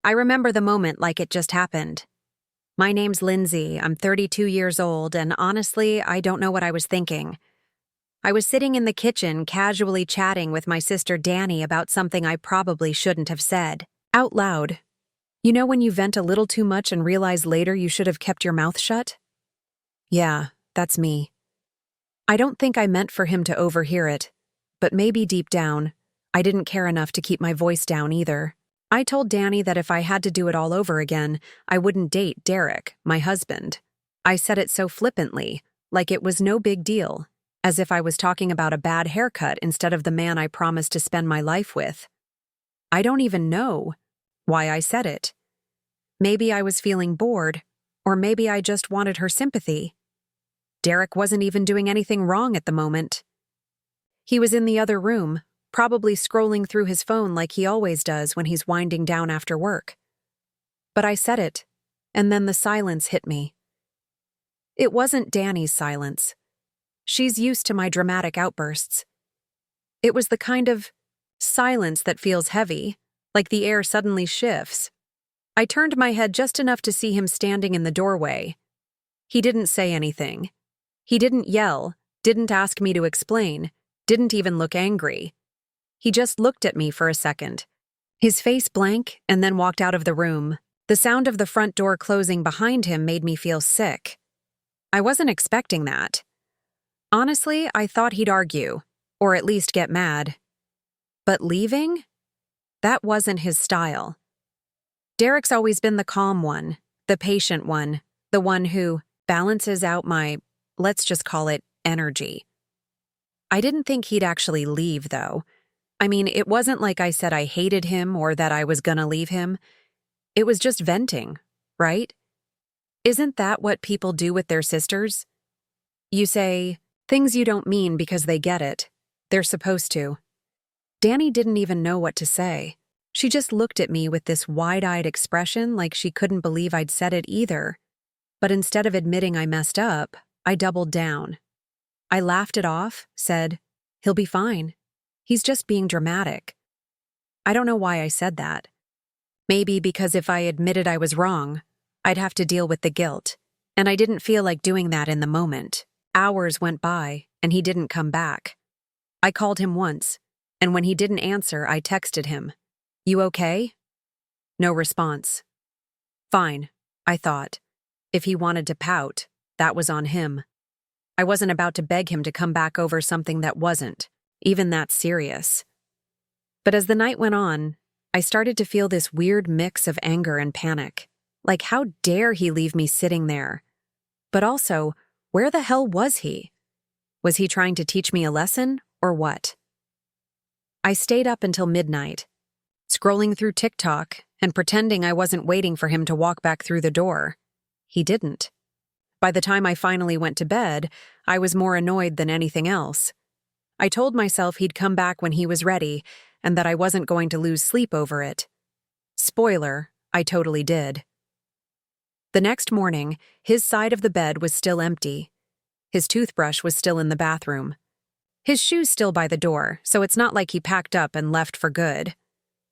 I remember the moment like it just happened. My name's Lindsay, I'm 32 years old, and honestly, I don't know what I was thinking. I was sitting in the kitchen casually chatting with my sister Danny about something I probably shouldn't have said. Out loud. You know when you vent a little too much and realize later you should have kept your mouth shut? Yeah, that's me. I don't think I meant for him to overhear it, but maybe deep down, I didn't care enough to keep my voice down either. I told Danny that if I had to do it all over again, I wouldn't date Derek, my husband. I said it so flippantly, like it was no big deal, as if I was talking about a bad haircut instead of the man I promised to spend my life with. I don't even know why I said it. Maybe I was feeling bored, or maybe I just wanted her sympathy. Derek wasn't even doing anything wrong at the moment. He was in the other room, probably scrolling through his phone like he always does when he's winding down after work. But I said it, and then the silence hit me. It wasn't Danny's silence. She's used to my dramatic outbursts. It was the kind of silence that feels heavy, like the air suddenly shifts. I turned my head just enough to see him standing in the doorway. He didn't say anything. He didn't yell, didn't ask me to explain, didn't even look angry. He just looked at me for a second, his face blank, and then walked out of the room. The sound of the front door closing behind him made me feel sick. I wasn't expecting that. Honestly, I thought he'd argue, or at least get mad. But leaving? That wasn't his style. Derek's always been the calm one, the patient one, the one who balances out my, let's just call it, energy. I didn't think he'd actually leave, though. I mean, it wasn't like I said I hated him or that I was gonna leave him. It was just venting, right? Isn't that what people do with their sisters? You say things you don't mean because they get it. They're supposed to. Danny didn't even know what to say. She just looked at me with this wide-eyed expression like she couldn't believe I'd said it either. But instead of admitting I messed up, I doubled down. I laughed it off, said, "He'll be fine. He's just being dramatic." I don't know why I said that. Maybe because if I admitted I was wrong, I'd have to deal with the guilt, and I didn't feel like doing that in the moment. Hours went by, and he didn't come back. I called him once, and when he didn't answer, I texted him, "You okay?" No response. Fine, I thought. If he wanted to pout, that was on him. I wasn't about to beg him to come back over something that wasn't even that serious. But as the night went on, I started to feel this weird mix of anger and panic. Like, how dare he leave me sitting there? But also, where the hell was he? Was he trying to teach me a lesson, or what? I stayed up until midnight, scrolling through TikTok and pretending I wasn't waiting for him to walk back through the door. He didn't. By the time I finally went to bed, I was more annoyed than anything else. I told myself he'd come back when he was ready, and that I wasn't going to lose sleep over it. Spoiler, I totally did. The next morning, his side of the bed was still empty. His toothbrush was still in the bathroom. His shoes still by the door, so it's not like he packed up and left for good.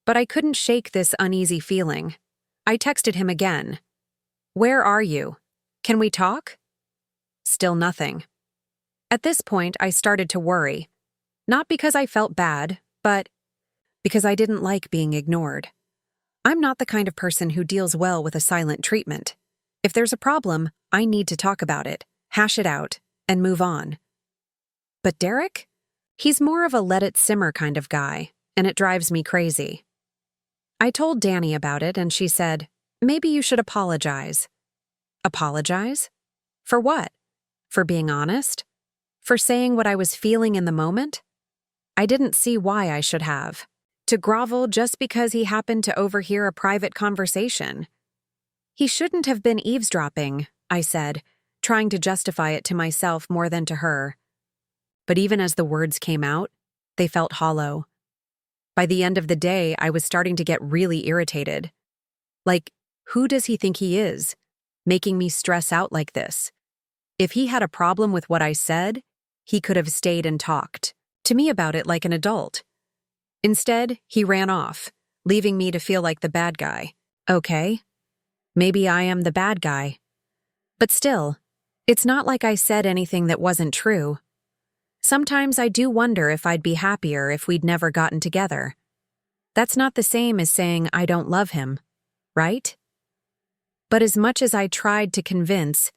But I couldn't shake this uneasy feeling. I texted him again. "Where are you? Can we talk?" Still nothing. At this point, I started to worry. Not because I felt bad, but because I didn't like being ignored. I'm not the kind of person who deals well with a silent treatment. If there's a problem, I need to talk about it, hash it out, and move on. But Derek? He's more of a let-it-simmer kind of guy, and it drives me crazy. I told Danny about it, and she said, "Maybe you should apologize." Apologize? For what? For being honest? For saying what I was feeling in the moment? I didn't see why I should have. To grovel just because he happened to overhear a private conversation. He shouldn't have been eavesdropping, I said, trying to justify it to myself more than to her. But even as the words came out, they felt hollow. By the end of the day, I was starting to get really irritated. Like, who does he think he is, making me stress out like this? If he had a problem with what I said, he could have stayed and talked to me about it like an adult. Instead, he ran off, leaving me to feel like the bad guy. Okay, maybe I am the bad guy. But still, it's not like I said anything that wasn't true. Sometimes I do wonder if I'd be happier if we'd never gotten together. That's not the same as saying I don't love him, right? But as much as I tried to convince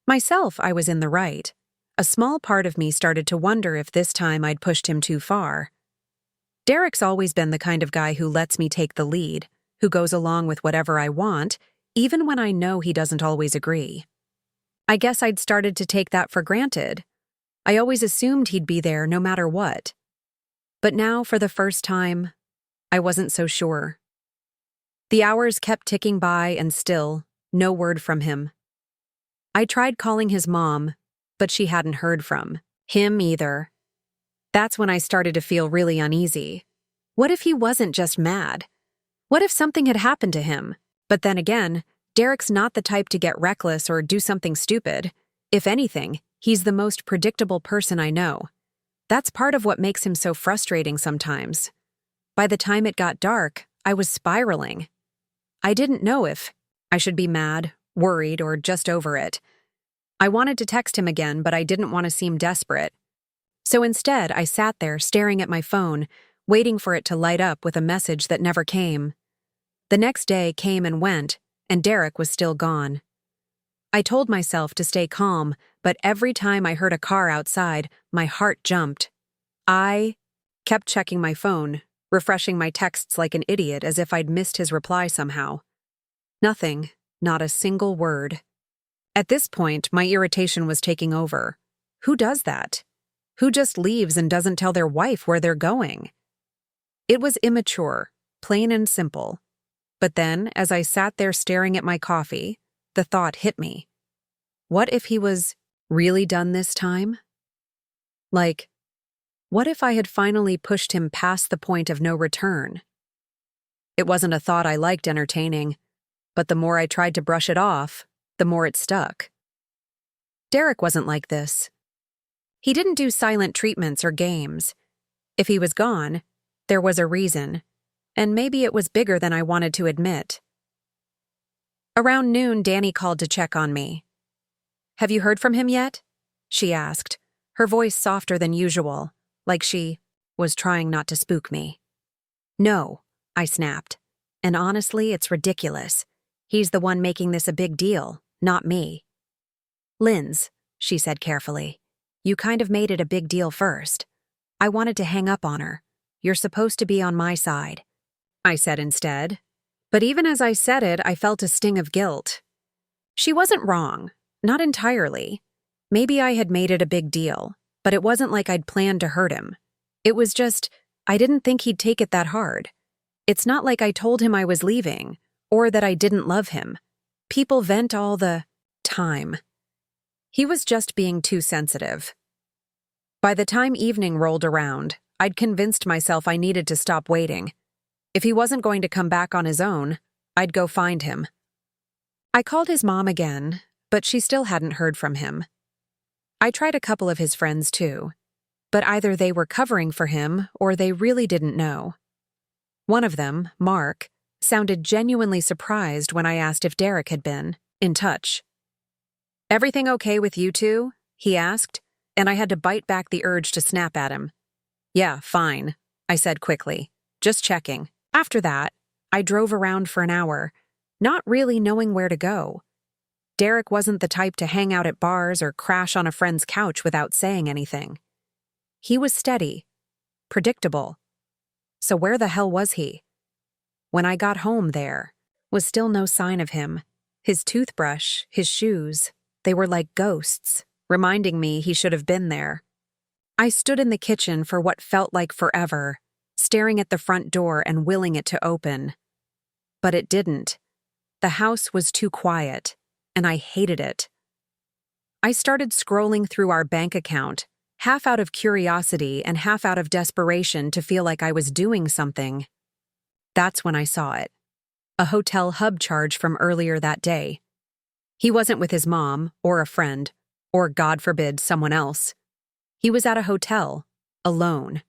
myself I was in the right, a small part of me started to wonder if this time I'd pushed him too far. Derek's always been the kind of guy who lets me take the lead, who goes along with whatever I want, even when I know he doesn't always agree. I guess I'd started to take that for granted. I always assumed he'd be there no matter what. But now, for the first time, I wasn't so sure. The hours kept ticking by and still, no word from him. I tried calling his mom, but she hadn't heard from him either. That's when I started to feel really uneasy. What if he wasn't just mad? What if something had happened to him? But then again, Derek's not the type to get reckless or do something stupid. If anything, he's the most predictable person I know. That's part of what makes him so frustrating sometimes. By the time it got dark, I was spiraling. I didn't know if I should be mad, worried, or just over it. I wanted to text him again, but I didn't want to seem desperate. So instead, I sat there staring at my phone, waiting for it to light up with a message that never came. The next day came and went, and Derek was still gone. I told myself to stay calm, but every time I heard a car outside, my heart jumped. I kept checking my phone, refreshing my texts like an idiot as if I'd missed his reply somehow. Nothing, not a single word. At this point, my irritation was taking over. Who does that? Who just leaves and doesn't tell their wife where they're going? It was immature, plain and simple. But then, as I sat there staring at my coffee, the thought hit me. What if he was really done this time? Like, what if I had finally pushed him past the point of no return? It wasn't a thought I liked entertaining, but the more I tried to brush it off, the more it stuck. Derek wasn't like this. He didn't do silent treatments or games. If he was gone, there was a reason, and maybe it was bigger than I wanted to admit. Around noon, Danny called to check on me. "Have you heard from him yet?" she asked, her voice softer than usual, like she was trying not to spook me. "No," I snapped. "And honestly, it's ridiculous. He's the one making this a big deal, not me." "Linz," she said carefully, "you kind of made it a big deal first. I wanted to hang up on her. You're supposed to be on my side," I said instead. But even as I said it, I felt a sting of guilt. She wasn't wrong, not entirely. Maybe I had made it a big deal, but it wasn't like I'd planned to hurt him. It was just, I didn't think he'd take it that hard. It's not like I told him I was leaving, or that I didn't love him. People vent all the time. He was just being too sensitive. By the time evening rolled around, I'd convinced myself I needed to stop waiting. If he wasn't going to come back on his own, I'd go find him. I called his mom again, but she still hadn't heard from him. I tried a couple of his friends too, but either they were covering for him or they really didn't know. One of them, Mark, sounded genuinely surprised when I asked if Derek had been in touch. "Everything okay with you two?" he asked, and I had to bite back the urge to snap at him. "Yeah, fine," I said quickly. "Just checking." After that, I drove around for an hour, not really knowing where to go. Derek wasn't the type to hang out at bars or crash on a friend's couch without saying anything. He was steady, predictable. So where the hell was he? When I got home, there was still no sign of him. His toothbrush, his shoes, they were like ghosts, reminding me he should have been there. I stood in the kitchen for what felt like forever, staring at the front door and willing it to open. But it didn't. The house was too quiet, and I hated it. I started scrolling through our bank account, half out of curiosity and half out of desperation to feel like I was doing something. That's when I saw it. A hotel hub charge from earlier that day. He wasn't with his mom, or a friend, or, God forbid, someone else. He was at a hotel, alone.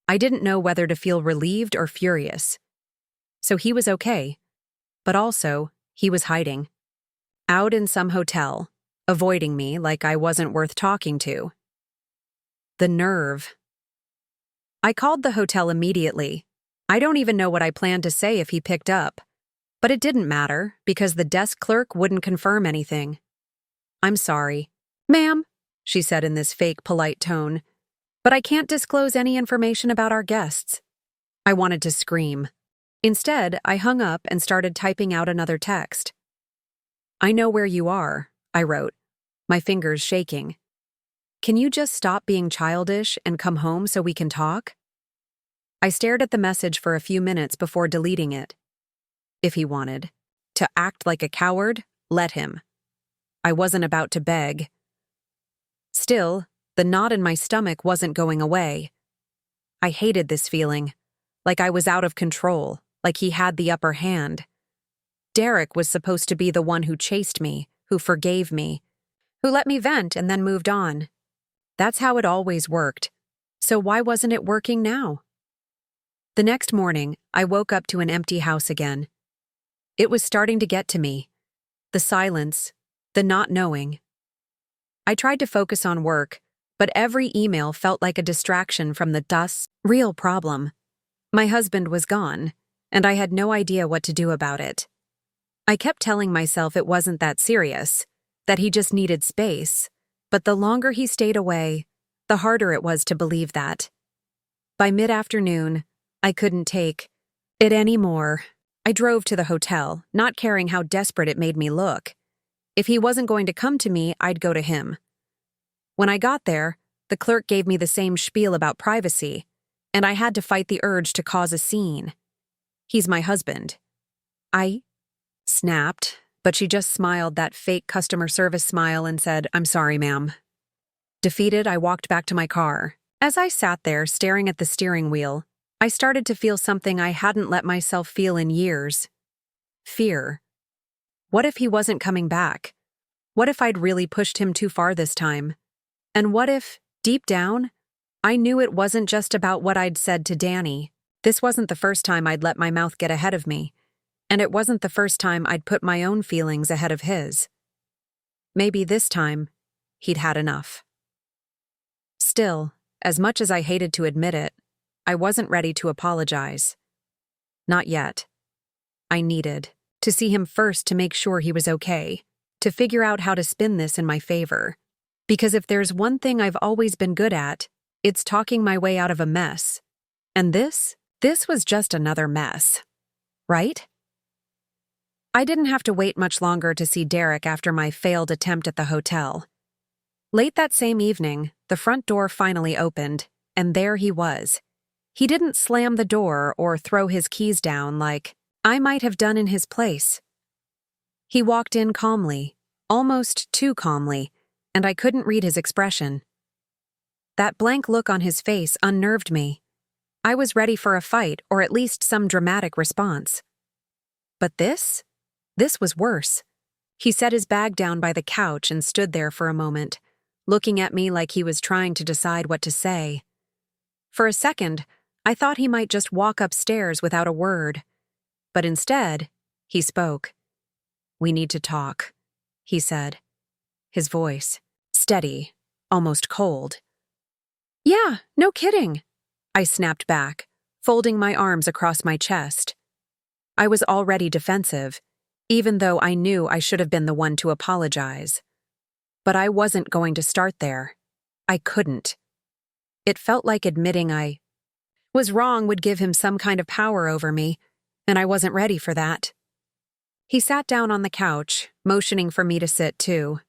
I didn't know whether to feel relieved or furious. So he was okay. but also, he was hiding. Out in some hotel, avoiding me like I wasn't worth talking to. The nerve. I called the hotel immediately. I don't even know what I planned to say if he picked up. But it didn't matter, because the desk clerk wouldn't confirm anything. "I'm sorry, ma'am," she said in this fake polite tone, "but I can't disclose any information about our guests." I wanted to scream. Instead, I hung up and started typing out another text. "I know where you are," I wrote, my fingers shaking. "Can you just stop being childish and come home so we can talk?" I stared at the message for a few minutes before deleting it. If he wanted to act like a coward, let him. I wasn't about to beg. Still, the knot in my stomach wasn't going away. I hated this feeling, like I was out of control, like he had the upper hand. Derek was supposed to be the one who chased me, who forgave me, who let me vent and then moved on. That's how it always worked. So why wasn't it working now? The next morning, I woke up to an empty house again. It was starting to get to me. The silence, the not knowing. I tried to focus on work, but every email felt like a distraction from the real problem. My husband was gone, and I had no idea what to do about it. I kept telling myself it wasn't that serious, that he just needed space, but the longer he stayed away, the harder it was to believe that. By mid-afternoon, I couldn't take it anymore. I drove to the hotel, not caring how desperate it made me look. If he wasn't going to come to me, I'd go to him. When I got there, the clerk gave me the same spiel about privacy, and I had to fight the urge to cause a scene. "He's my husband." I snapped, but she just smiled that fake customer service smile and said, "I'm sorry, ma'am." Defeated, I walked back to my car. As I sat there staring at the steering wheel, I started to feel something I hadn't let myself feel in years. Fear. What if he wasn't coming back? What if I'd really pushed him too far this time? And what if, deep down, I knew it wasn't just about what I'd said to Danny? This wasn't the first time I'd let my mouth get ahead of me, and it wasn't the first time I'd put my own feelings ahead of his. Maybe this time, he'd had enough. Still, as much as I hated to admit it, I wasn't ready to apologize. Not yet. I needed to see him first to make sure he was okay, to figure out how to spin this in my favor. Because if there's one thing I've always been good at, it's talking my way out of a mess. And this was just another mess. Right? I didn't have to wait much longer to see Derek after my failed attempt at the hotel. Late that same evening, the front door finally opened, and there he was. He didn't slam the door or throw his keys down like I might have done in his place. He walked in calmly, almost too calmly, and I couldn't read his expression. That blank look on his face unnerved me. I was ready for a fight or at least some dramatic response. But this was worse. He set his bag down by the couch and stood there for a moment, looking at me like he was trying to decide what to say. For a second, I thought he might just walk upstairs without a word. But instead, he spoke. "We need to talk," he said. His voice, steady, almost cold. "Yeah, no kidding," I snapped back, folding my arms across my chest. I was already defensive, even though I knew I should have been the one to apologize. But I wasn't going to start there. I couldn't. It felt like admitting I was wrong would give him some kind of power over me, and I wasn't ready for that. He sat down on the couch, motioning for me to sit too.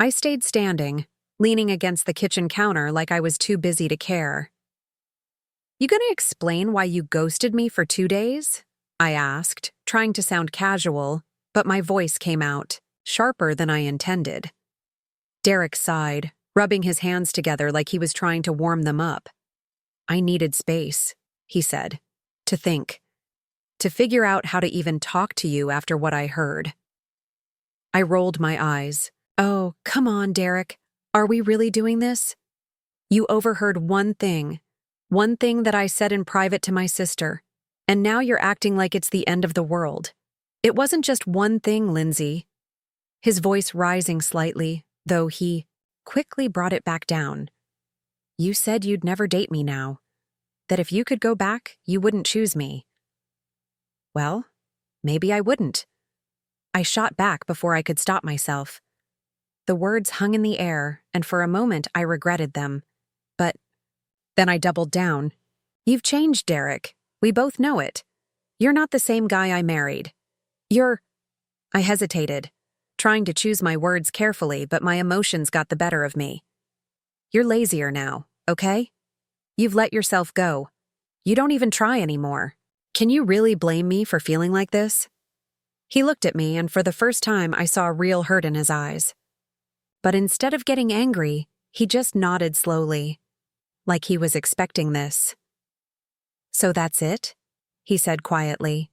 I stayed standing, leaning against the kitchen counter like I was too busy to care. "You gonna explain why you ghosted me for 2 days?" I asked, trying to sound casual, but my voice came out, sharper than I intended. Derek sighed, rubbing his hands together like he was trying to warm them up. "I needed space," he said, "to think, to figure out how to even talk to you after what I heard." I rolled my eyes. "Oh, come on, Derek. Are we really doing this? You overheard one thing that I said in private to my sister, and now you're acting like it's the end of the world. It wasn't just one thing, Lindsay. His voice rising slightly, though he quickly brought it back down. You said you'd never date me now. That if you could go back, you wouldn't choose me. Well, maybe I wouldn't. I shot back before I could stop myself. The words hung in the air, and for a moment I regretted them. But then I doubled down. You've changed, Derek. We both know it. You're not the same guy I married. I hesitated, trying to choose my words carefully, but my emotions got the better of me. You're lazier now, okay? You've let yourself go. You don't even try anymore. Can you really blame me for feeling like this? He looked at me, and for the first time I saw real hurt in his eyes. But instead of getting angry, he just nodded slowly, like he was expecting this. So that's it? He said quietly.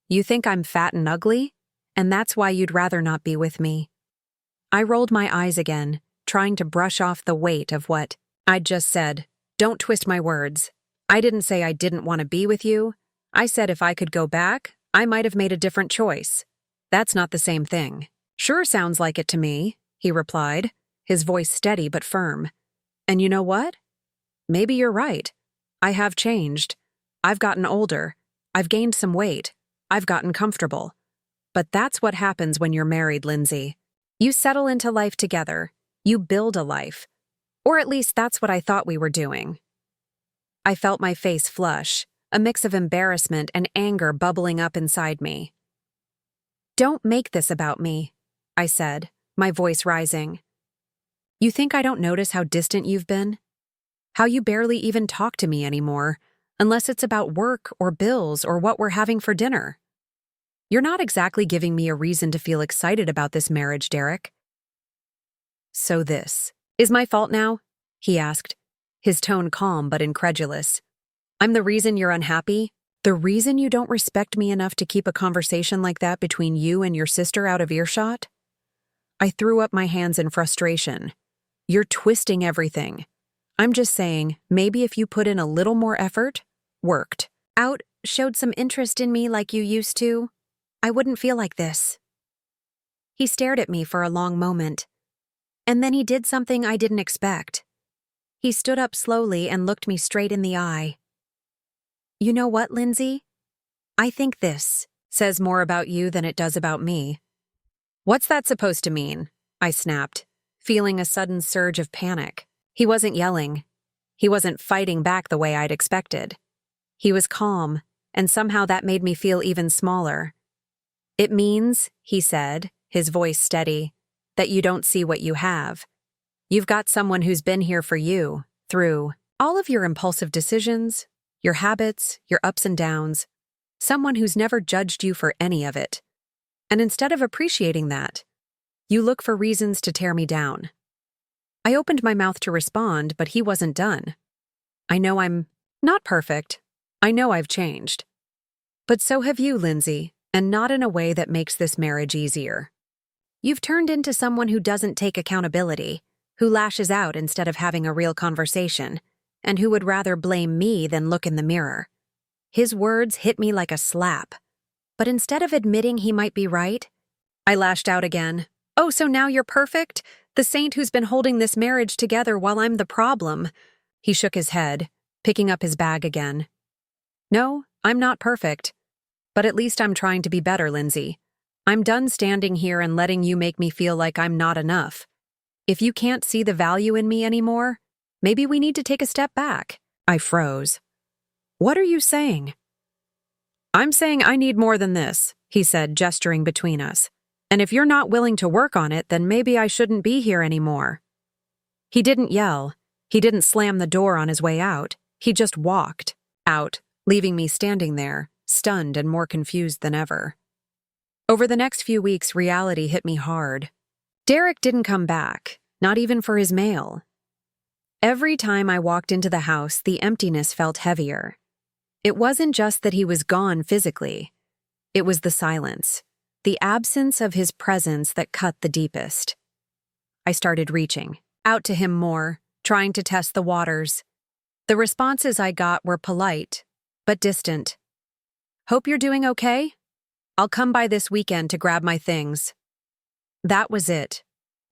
You think I'm fat and ugly? And that's why you'd rather not be with me. I rolled my eyes again, trying to brush off the weight of what I'd just said. Don't twist my words. I didn't say I didn't want to be with you. I said if I could go back, I might have made a different choice. That's not the same thing. Sure sounds like it to me, he replied, his voice steady but firm. And you know what? Maybe you're right. I have changed. I've gotten older. I've gained some weight. I've gotten comfortable. But that's what happens when you're married, Lindsay. You settle into life together. You build a life. Or at least that's what I thought we were doing. I felt my face flush, a mix of embarrassment and anger bubbling up inside me. Don't make this about me, I said, my voice rising. You think I don't notice how distant you've been? How you barely even talk to me anymore, unless it's about work or bills or what we're having for dinner. You're not exactly giving me a reason to feel excited about this marriage, Derek. So this is my fault now? He asked, his tone calm but incredulous. I'm the reason you're unhappy? The reason you don't respect me enough to keep a conversation like that between you and your sister out of earshot? I threw up my hands in frustration. You're twisting everything. I'm just saying, maybe if you put in a little more effort, worked out, showed some interest in me like you used to, I wouldn't feel like this. He stared at me for a long moment. And then he did something I didn't expect. He stood up slowly and looked me straight in the eye. You know what, Lindsay? I think this says more about you than it does about me. What's that supposed to mean? I snapped, feeling a sudden surge of panic. He wasn't yelling. He wasn't fighting back the way I'd expected. He was calm, and somehow that made me feel even smaller. It means, he said, his voice steady, that you don't see what you have. You've got someone who's been here for you, through all of your impulsive decisions, your habits, your ups and downs, someone who's never judged you for any of it. And instead of appreciating that, you look for reasons to tear me down. I opened my mouth to respond, but he wasn't done. I know I'm not perfect. I know I've changed. But so have you, Lindsay, and not in a way that makes this marriage easier. You've turned into someone who doesn't take accountability, who lashes out instead of having a real conversation, and who would rather blame me than look in the mirror. His words hit me like a slap. But instead of admitting he might be right, I lashed out again. Oh, so now you're perfect? The saint who's been holding this marriage together while I'm the problem. He shook his head, picking up his bag again. No, I'm not perfect. But at least I'm trying to be better, Lindsay. I'm done standing here and letting you make me feel like I'm not enough. If you can't see the value in me anymore, maybe we need to take a step back. I froze. What are you saying? I'm saying I need more than this, he said, gesturing between us. And if you're not willing to work on it, then maybe I shouldn't be here anymore. He didn't yell. He didn't slam the door on his way out. He just walked out, leaving me standing there, stunned and more confused than ever. Over the next few weeks, reality hit me hard. Derek didn't come back, not even for his mail. Every time I walked into the house, the emptiness felt heavier. It wasn't just that he was gone physically. It was the silence, the absence of his presence that cut the deepest. I started reaching out to him more, trying to test the waters. The responses I got were polite, but distant. Hope you're doing okay? I'll come by this weekend to grab my things. That was it.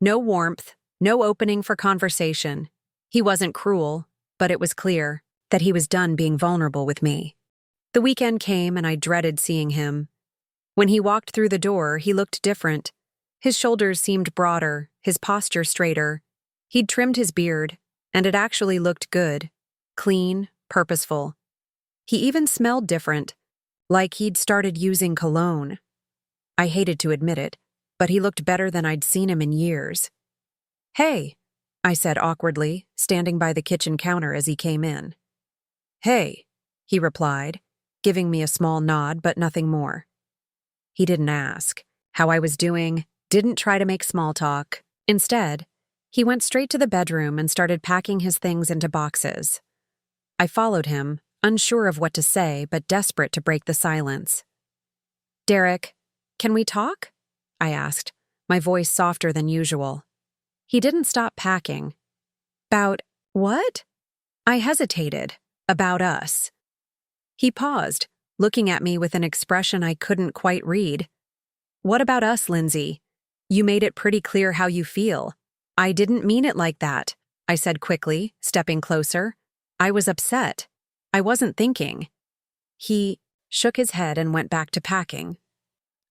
No warmth, no opening for conversation. He wasn't cruel, but it was clear that he was done being vulnerable with me. The weekend came and I dreaded seeing him. When he walked through the door, he looked different. His shoulders seemed broader, his posture straighter. He'd trimmed his beard, and it actually looked good, clean, purposeful. He even smelled different, like he'd started using cologne. I hated to admit it, but he looked better than I'd seen him in years. "Hey," I said awkwardly, standing by the kitchen counter as he came in. "Hey," he replied, giving me a small nod but nothing more. He didn't ask how I was doing, didn't try to make small talk. Instead, he went straight to the bedroom and started packing his things into boxes. I followed him, unsure of what to say but desperate to break the silence. "Derek, can we talk?" I asked, my voice softer than usual. He didn't stop packing. "About what?" I hesitated. "About us." He paused, looking at me with an expression I couldn't quite read. "What about us, Lindsay? You made it pretty clear how you feel." "I didn't mean it like that," I said quickly, stepping closer. "I was upset. I wasn't thinking." He shook his head and went back to packing.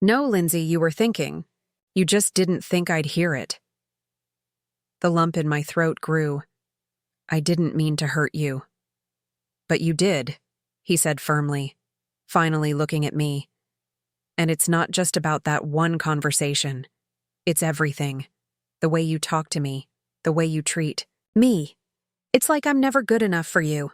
"No, Lindsay, you were thinking. You just didn't think I'd hear it." The lump in my throat grew. "I didn't mean to hurt you." "But you did," he said firmly, finally looking at me. "And it's not just about that one conversation. It's everything. The way you talk to me, the way you treat me. It's like I'm never good enough for you."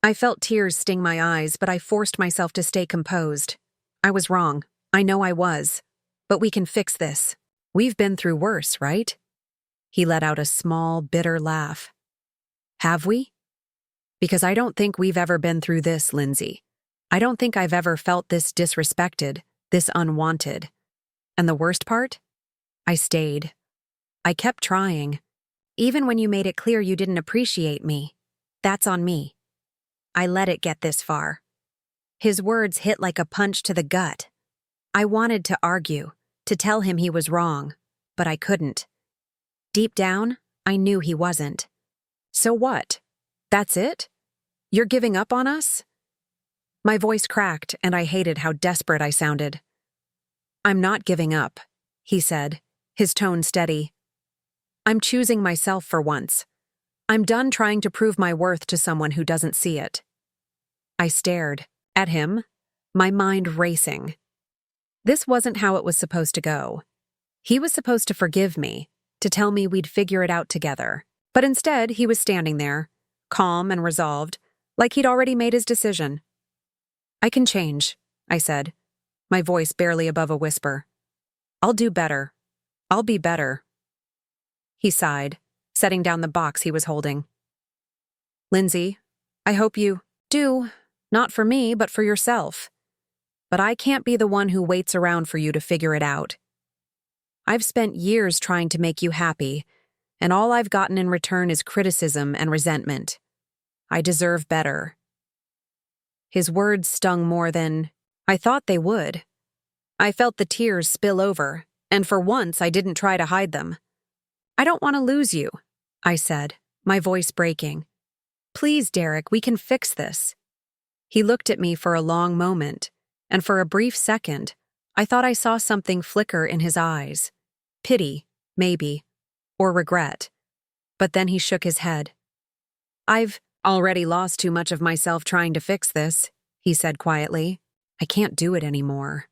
I felt tears sting my eyes, but I forced myself to stay composed. I was wrong. I know I was. But we can fix this. We've been through worse, right? He let out a small, bitter laugh. "Have we? Because I don't think we've ever been through this, Lindsay. I don't think I've ever felt this disrespected, this unwanted. And the worst part? I stayed. I kept trying. Even when you made it clear you didn't appreciate me. That's on me. I let it get this far." His words hit like a punch to the gut. I wanted to argue, to tell him he was wrong, but I couldn't. Deep down, I knew he wasn't. "So what? That's it? You're giving up on us?" My voice cracked, and I hated how desperate I sounded. "I'm not giving up," he said, his tone steady. "I'm choosing myself for once. I'm done trying to prove my worth to someone who doesn't see it." I stared at him, my mind racing. This wasn't how it was supposed to go. He was supposed to forgive me, to tell me we'd figure it out together. But instead, he was standing there, calm and resolved, like he'd already made his decision. "I can change," I said, my voice barely above a whisper. "I'll do better. I'll be better." He sighed, setting down the box he was holding. "Lindsay, I hope you do, not for me, but for yourself. But I can't be the one who waits around for you to figure it out. I've spent years trying to make you happy, and all I've gotten in return is criticism and resentment. I deserve better." His words stung more than I thought they would. I felt the tears spill over, and for once I didn't try to hide them. "I don't want to lose you," I said, my voice breaking. "Please, Derek, we can fix this." He looked at me for a long moment, and for a brief second, I thought I saw something flicker in his eyes. Pity, maybe, or regret. But then he shook his head. "I've already lost too much of myself trying to fix this," he said quietly. "I can't do it anymore."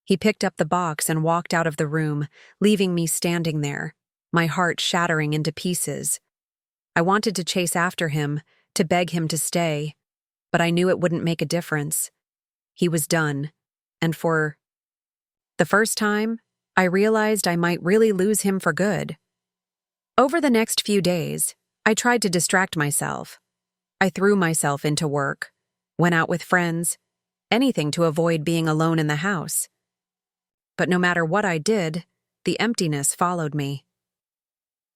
He picked up the box and walked out of the room, leaving me standing there, my heart shattering into pieces. I wanted to chase after him, to beg him to stay, but I knew it wouldn't make a difference. He was done, and for the first time, I realized I might really lose him for good. Over the next few days, I tried to distract myself. I threw myself into work, went out with friends, anything to avoid being alone in the house. But no matter what I did, the emptiness followed me.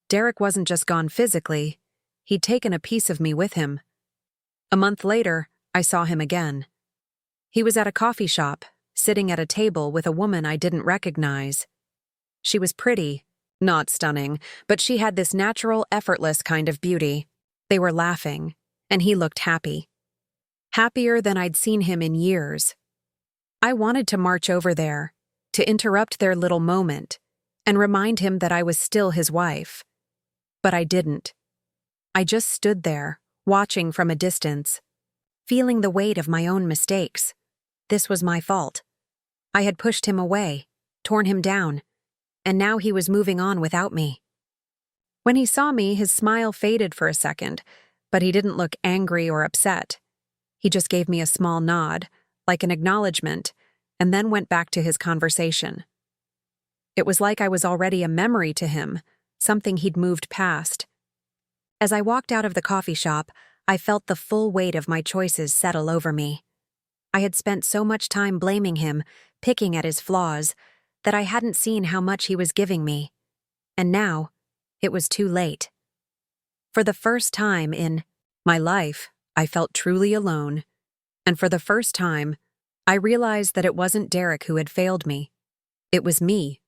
Derek wasn't just gone physically, he'd taken a piece of me with him. A month later, I saw him again. He was at a coffee shop, sitting at a table with a woman I didn't recognize. She was pretty, not stunning, but she had this natural, effortless kind of beauty. They were laughing, and he looked happy. Happier than I'd seen him in years. I wanted to march over there, to interrupt their little moment, and remind him that I was still his wife. But I didn't. I just stood there, watching from a distance, feeling the weight of my own mistakes. This was my fault. I had pushed him away, torn him down, and now he was moving on without me. When he saw me, his smile faded for a second, but he didn't look angry or upset. He just gave me a small nod, like an acknowledgement, and then went back to his conversation. It was like I was already a memory to him, something he'd moved past. As I walked out of the coffee shop, I felt the full weight of my choices settle over me. I had spent so much time blaming him, picking at his flaws, that I hadn't seen how much he was giving me. And now, it was too late. For the first time in my life, I felt truly alone. And for the first time, I realized that it wasn't Derek who had failed me. It was me